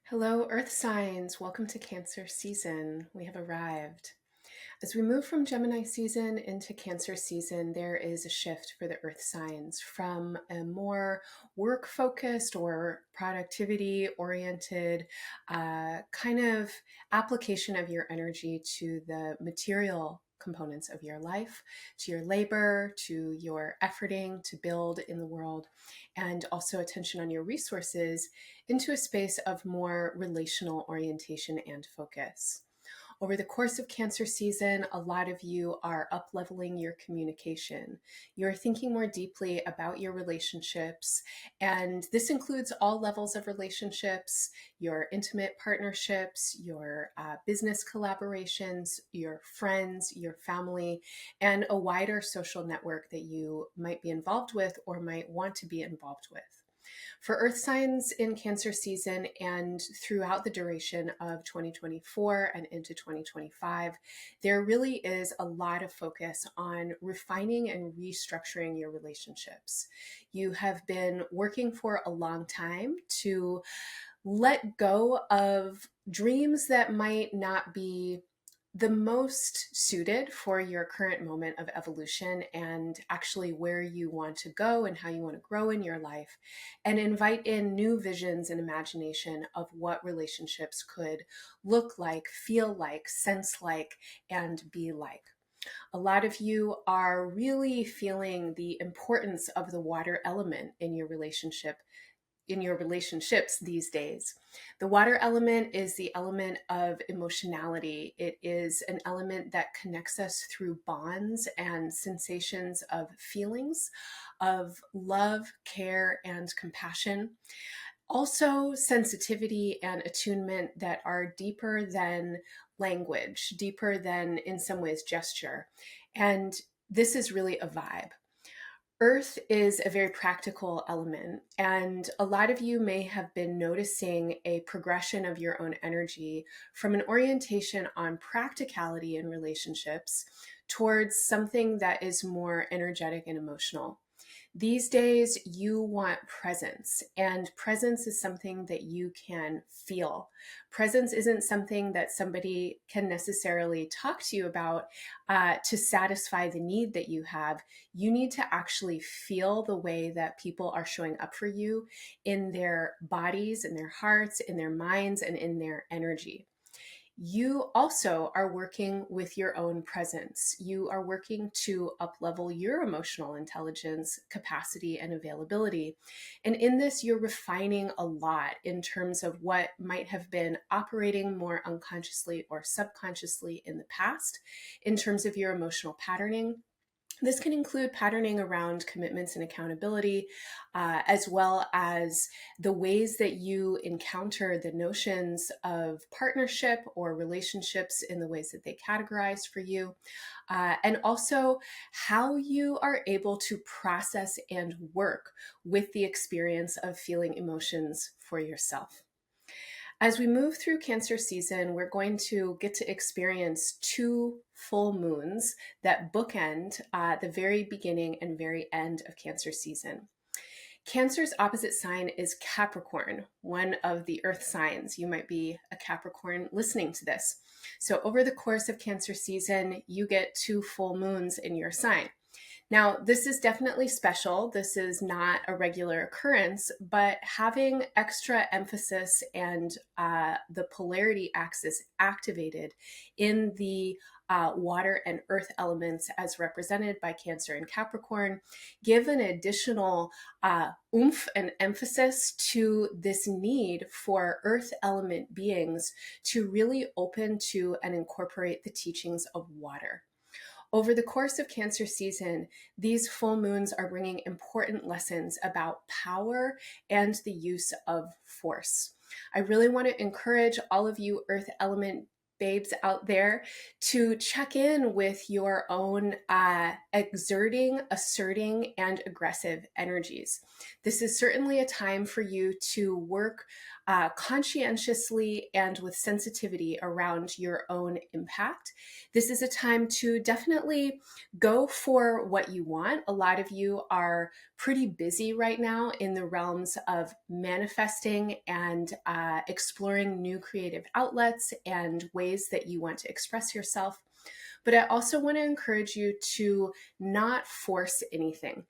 Hello, Earth signs. Welcome to Cancer season. We have arrived. As we move from Gemini season into Cancer season, there is a shift for the Earth signs from a more work focused or productivity oriented kind of application of your energy to the material components of your life, to your labor, to your efforting to build in the world, and also attention on your resources into a space of more relational orientation and focus. Over the course of Cancer season, a lot of you are up-leveling your communication. You're thinking more deeply about your relationships, and this includes all levels of relationships, your intimate partnerships, your business collaborations, your friends, your family, and a wider social network that you might be involved with or might want to be involved with. For Earth signs in Cancer season and throughout the duration of 2024 and into 2025, there really is a lot of focus on refining and restructuring your relationships. You have been working for a long time to let go of dreams that might not be the most suited for your current moment of evolution and actually where you want to go and how you want to grow in your life, and invite in new visions and imagination of what relationships could look like, feel like, sense like, and be like. A lot of you are really feeling the importance of the water element in your relationships these days. The water element is the element of emotionality. It is an element that connects us through bonds and sensations of feelings, of love, care, and compassion. Also, sensitivity and attunement that are deeper than language, deeper than, in some ways, gesture. And this is really a vibe. Earth is a very practical element, and a lot of you may have been noticing a progression of your own energy from an orientation on practicality in relationships towards something that is more energetic and emotional. These days, you want presence, and presence is something that you can feel. Presence isn't something that somebody can necessarily talk to you about to satisfy the need that you have. You need to actually feel the way that people are showing up for you in their bodies, in their hearts, in their minds, and in their energy. You also are working with your own presence. You are working to uplevel your emotional intelligence, capacity, and availability. And in this, you're refining a lot in terms of what might have been operating more unconsciously or subconsciously in the past, in terms of your emotional patterning. This can include patterning around commitments and accountability, as well as the ways that you encounter the notions of partnership or relationships in the ways that they categorize for you, and also how you are able to process and work with the experience of feeling emotions for yourself. As we move through Cancer season, we're going to get to experience two full moons that bookend the very beginning and very end of Cancer season. Cancer's opposite sign is Capricorn, one of the earth signs. You might be a Capricorn listening to this. So over the course of Cancer season, you get two full moons in your sign. Now, this is definitely special. This is not a regular occurrence, but having extra emphasis and the polarity axis activated in the water and earth elements as represented by Cancer and Capricorn give an additional oomph and emphasis to this need for earth element beings to really open to and incorporate the teachings of water. Over the course of Cancer season, these full moons are bringing important lessons about power and the use of force. I really want to encourage all of you earth element babes out there to check in with your own exerting, asserting, and aggressive energies. This is certainly a time for you to work conscientiously and with sensitivity around your own impact. This is a time to definitely go for what you want. A lot of you are pretty busy right now in the realms of manifesting and exploring new creative outlets and ways that you want to express yourself. But I also want to encourage you to not force anything.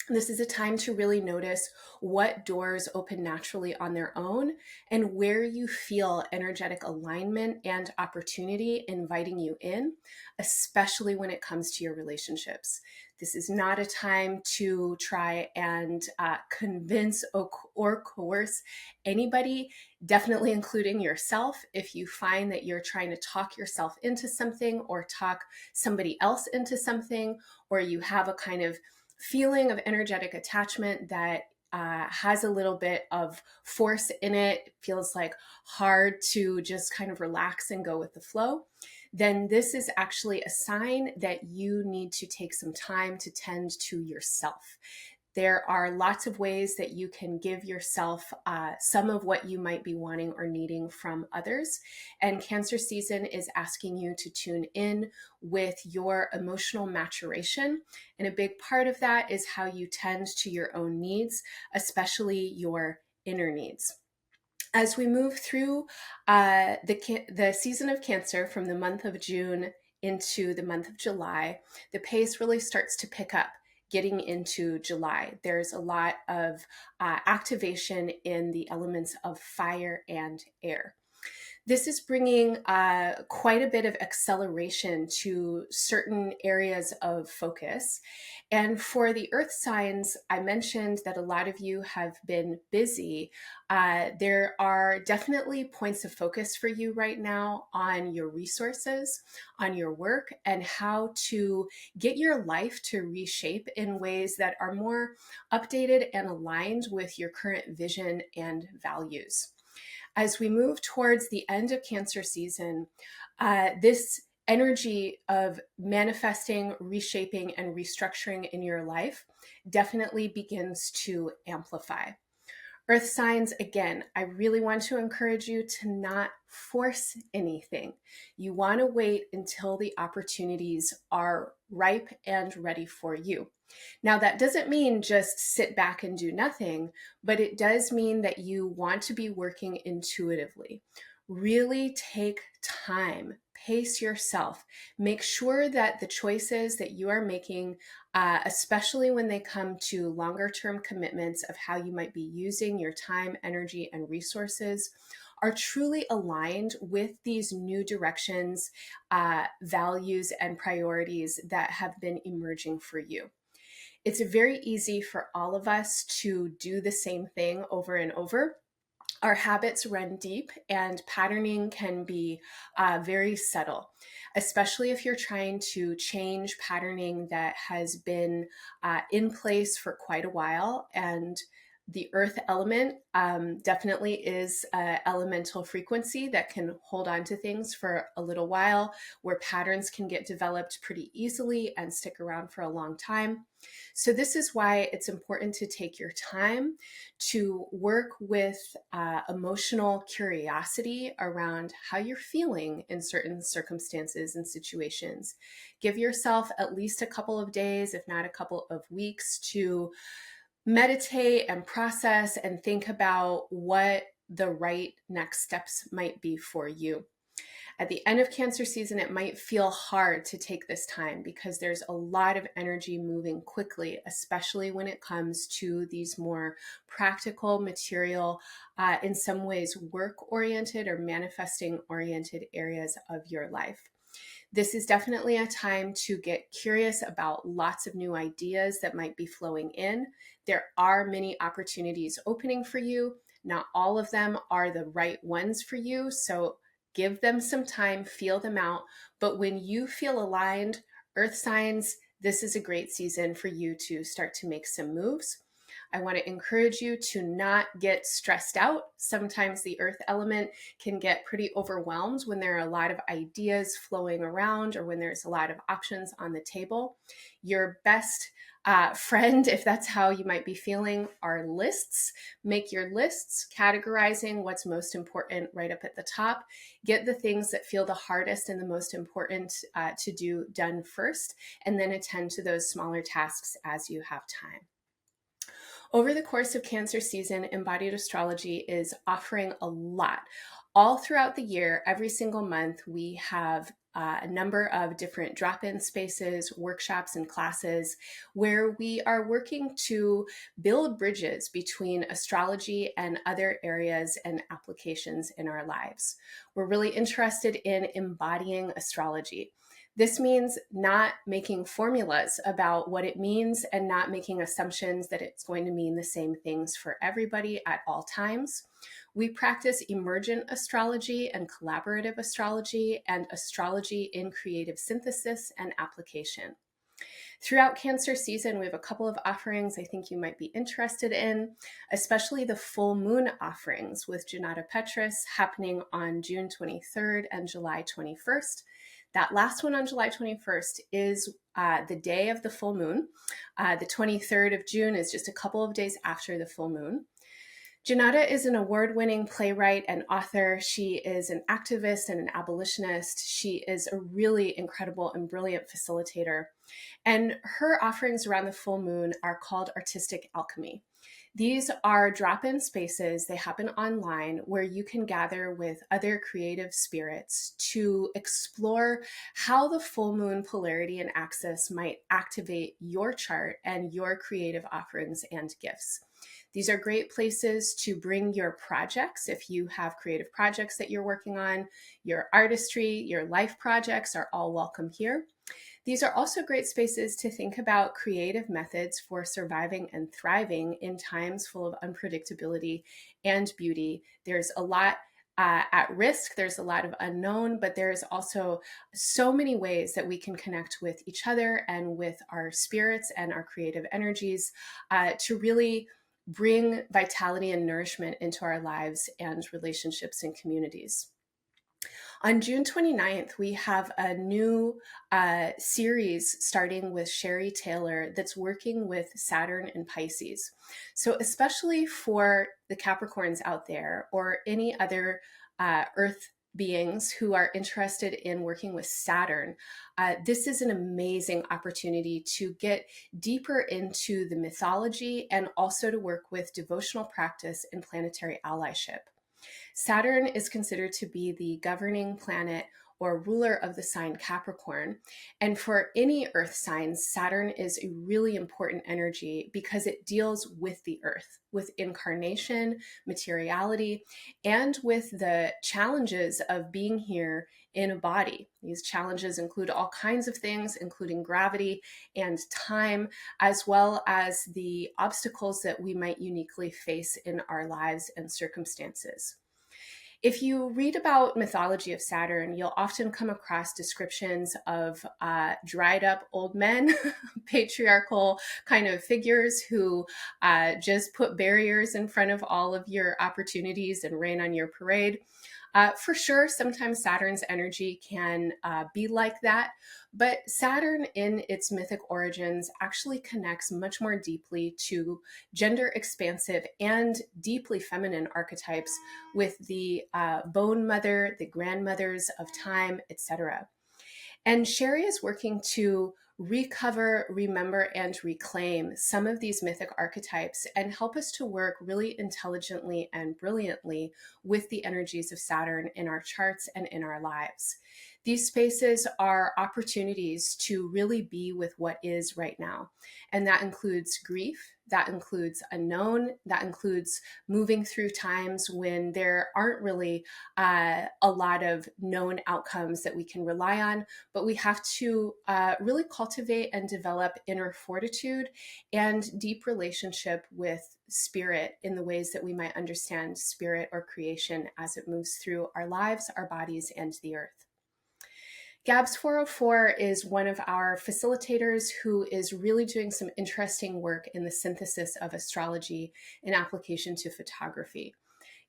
This is a time to really notice what doors open naturally on their own and where you feel energetic alignment and opportunity inviting you in, especially when it comes to your relationships. This is not a time to try and convince or coerce anybody, definitely including yourself. If you find that you're trying to talk yourself into something or talk somebody else into something, or you have a kind of feeling of energetic attachment that has a little bit of force in it, feels like hard to just kind of relax and go with the flow, then this is actually a sign that you need to take some time to tend to yourself. There are lots of ways that you can give yourself some of what you might be wanting or needing from others. And Cancer season is asking you to tune in with your emotional maturation. And a big part of that is how you tend to your own needs, especially your inner needs. As we move through the season of Cancer from the month of June into the month of July, the pace really starts to pick up. Getting into July, there's a lot of activation in the elements of fire and air. This is bringing quite a bit of acceleration to certain areas of focus. And for the earth signs, I mentioned that a lot of you have been busy. There are definitely points of focus for you right now on your resources, on your work, and how to get your life to reshape in ways that are more updated and aligned with your current vision and values. As we move towards the end of Cancer season, this energy of manifesting, reshaping, and restructuring in your life definitely begins to amplify. Earth signs, again, I really want to encourage you to not force anything. You want to wait until the opportunities are ripe and ready for you. Now, that doesn't mean just sit back and do nothing, but it does mean that you want to be working intuitively. Really take time, pace yourself, make sure that the choices that you are making, especially when they come to longer term commitments of how you might be using your time, energy, and resources, are truly aligned with these new directions, values, and priorities that have been emerging for you. It's very easy for all of us to do the same thing over and over. Our habits run deep, and patterning can be very subtle, especially if you're trying to change patterning that has been in place for quite a while. And the earth element definitely is an elemental frequency that can hold on to things for a little while, where patterns can get developed pretty easily and stick around for a long time. So this is why it's important to take your time to work with emotional curiosity around how you're feeling in certain circumstances and situations. Give yourself at least a couple of days, if not a couple of weeks, to meditate and process and think about what the right next steps might be for you. At the end of Cancer season, it might feel hard to take this time because there's a lot of energy moving quickly, especially when it comes to these more practical, material, in some ways work-oriented or manifesting-oriented areas of your life. This is definitely a time to get curious about lots of new ideas that might be flowing in. There are many opportunities opening for you. Not all of them are the right ones for you, so give them some time, feel them out. But when you feel aligned, earth signs, this is a great season for you to start to make some moves. I want to encourage you to not get stressed out. Sometimes the earth element can get pretty overwhelmed when there are a lot of ideas flowing around or when there's a lot of options on the table. Your best friend, if that's how you might be feeling, are lists. Make your lists, categorizing what's most important right up at the top. Get the things that feel the hardest and the most important to do done first, and then attend to those smaller tasks as you have time. Over the course of Cancer season, Embodied Astrology is offering a lot. All throughout the year, every single month, we have a number of different drop-in spaces, workshops, and classes where we are working to build bridges between astrology and other areas and applications in our lives. We're really interested in embodying astrology. This means not making formulas about what it means and not making assumptions that it's going to mean the same things for everybody at all times. We practice emergent astrology and collaborative astrology and astrology in creative synthesis and application. Throughout Cancer season, we have a couple of offerings I think you might be interested in, especially the full moon offerings with Janata Petrus happening on June 23rd and July 21st. That last one on July 21st is the day of the full moon. The 23rd of June is just a couple of days after the full moon. Janata is an award-winning playwright and author. She is an activist and an abolitionist. She is a really incredible and brilliant facilitator. And her offerings around the full moon are called Artistic Alchemy. These are drop-in spaces. They happen online where you can gather with other creative spirits to explore how the full moon polarity and axis might activate your chart and your creative offerings and gifts. These are great places to bring your projects. If you have creative projects that you're working on, your artistry, your life projects are all welcome here. These are also great spaces to think about creative methods for surviving and thriving in times full of unpredictability and beauty. There's a lot at risk, there's a lot of unknown, but there's also so many ways that we can connect with each other and with our spirits and our creative energies to really bring vitality and nourishment into our lives and relationships and communities. On June 29th, we have a new series starting with Sherry Taylor that's working with Saturn and Pisces. So especially for the Capricorns out there or any other Earth beings who are interested in working with Saturn, this is an amazing opportunity to get deeper into the mythology and also to work with devotional practice and planetary allyship. Saturn is considered to be the governing planet or ruler of the sign Capricorn. And for any earth signs, Saturn is a really important energy because it deals with the earth, with incarnation, materiality, and with the challenges of being here in a body. These challenges include all kinds of things, including gravity and time, as well as the obstacles that we might uniquely face in our lives and circumstances. If you read about mythology of Saturn, you'll often come across descriptions of dried up old men, patriarchal kind of figures who just put barriers in front of all of your opportunities and rain on your parade. For sure, sometimes Saturn's energy can be like that, but Saturn in its mythic origins actually connects much more deeply to gender expansive and deeply feminine archetypes with the bone mother, the grandmothers of time, etc. And Sherry is working to recover, remember, and reclaim some of these mythic archetypes and help us to work really intelligently and brilliantly with the energies of Saturn in our charts and in our lives. These spaces are opportunities to really be with what is right now. And that includes grief, that includes unknown, that includes moving through times when there aren't really a lot of known outcomes that we can rely on, but we have to really cultivate and develop inner fortitude and deep relationship with spirit in the ways that we might understand spirit or creation as it moves through our lives, our bodies, and the earth. Gabs 404 is one of our facilitators who is really doing some interesting work in the synthesis of astrology in application to photography.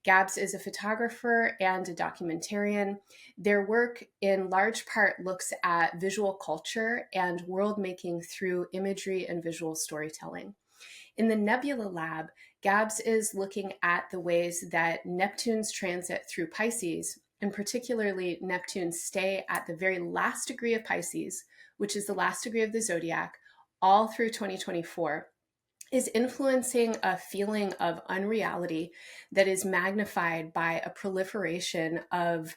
Gabs is a photographer and a documentarian. Their work in large part looks at visual culture and world making through imagery and visual storytelling. In the Nebula Lab, Gabs is looking at the ways that Neptune's transit through Pisces, and particularly Neptune's stay at the very last degree of Pisces, which is the last degree of the zodiac, all through 2024, is influencing a feeling of unreality that is magnified by a proliferation of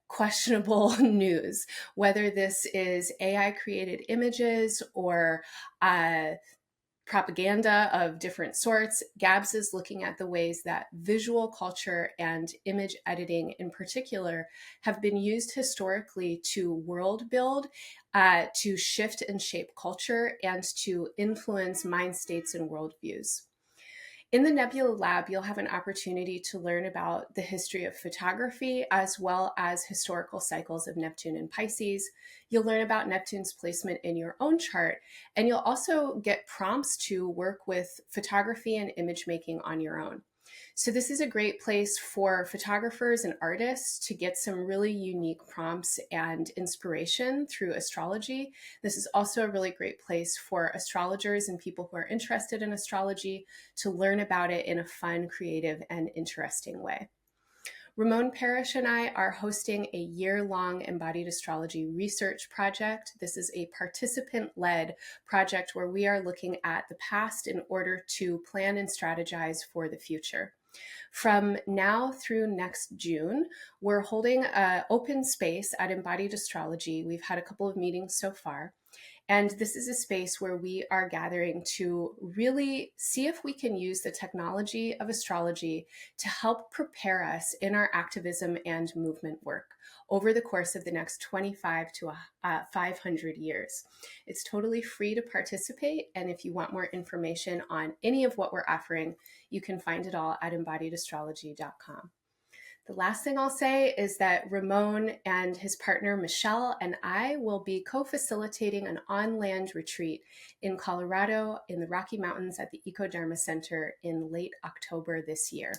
questionable news, whether this is AI created images or propaganda of different sorts. Gabs is looking at the ways that visual culture and image editing in particular have been used historically to world build, to shift and shape culture, and to influence mind states and worldviews. In the Nebula Lab, you'll have an opportunity to learn about the history of photography as well as historical cycles of Neptune and Pisces. You'll learn about Neptune's placement in your own chart, and you'll also get prompts to work with photography and image making on your own. So this is a great place for photographers and artists to get some really unique prompts and inspiration through astrology. This is also a really great place for astrologers and people who are interested in astrology to learn about it in a fun, creative, and interesting way. Ramon Parrish and I are hosting a year-long Embodied Astrology research project. This is a participant-led project where we are looking at the past in order to plan and strategize for the future. From now through next June, we're holding an open space at Embodied Astrology. We've had a couple of meetings so far. And this is a space where we are gathering to really see if we can use the technology of astrology to help prepare us in our activism and movement work over the course of the next 25 to 500 years. It's totally free to participate. And if you want more information on any of what we're offering, you can find it all at embodiedastrology.com. The last thing I'll say is that Ramon and his partner Michelle and I will be co-facilitating an on-land retreat in Colorado in the Rocky Mountains at the Ecodharma Center in late October this year.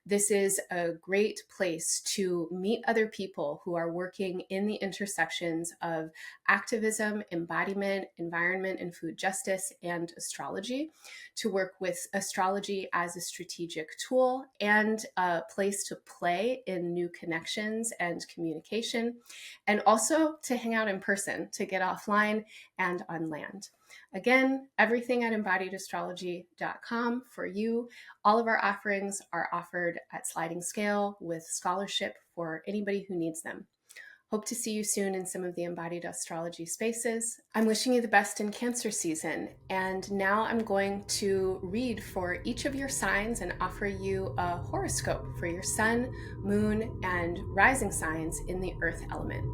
This is a great place to meet other people who are working in the intersections of activism, embodiment, environment and food justice, and astrology, to work with astrology as a strategic tool and a place to play in new connections and communication, and also to hang out in person, to get offline and on land. Again, everything at embodiedastrology.com for you. All of our offerings are offered at sliding scale with scholarship for anybody who needs them. Hope to see you soon in some of the Embodied Astrology spaces. I'm wishing you the best in Cancer season. And now I'm going to read for each of your signs and offer you a horoscope for your sun, moon, and rising signs in the earth element.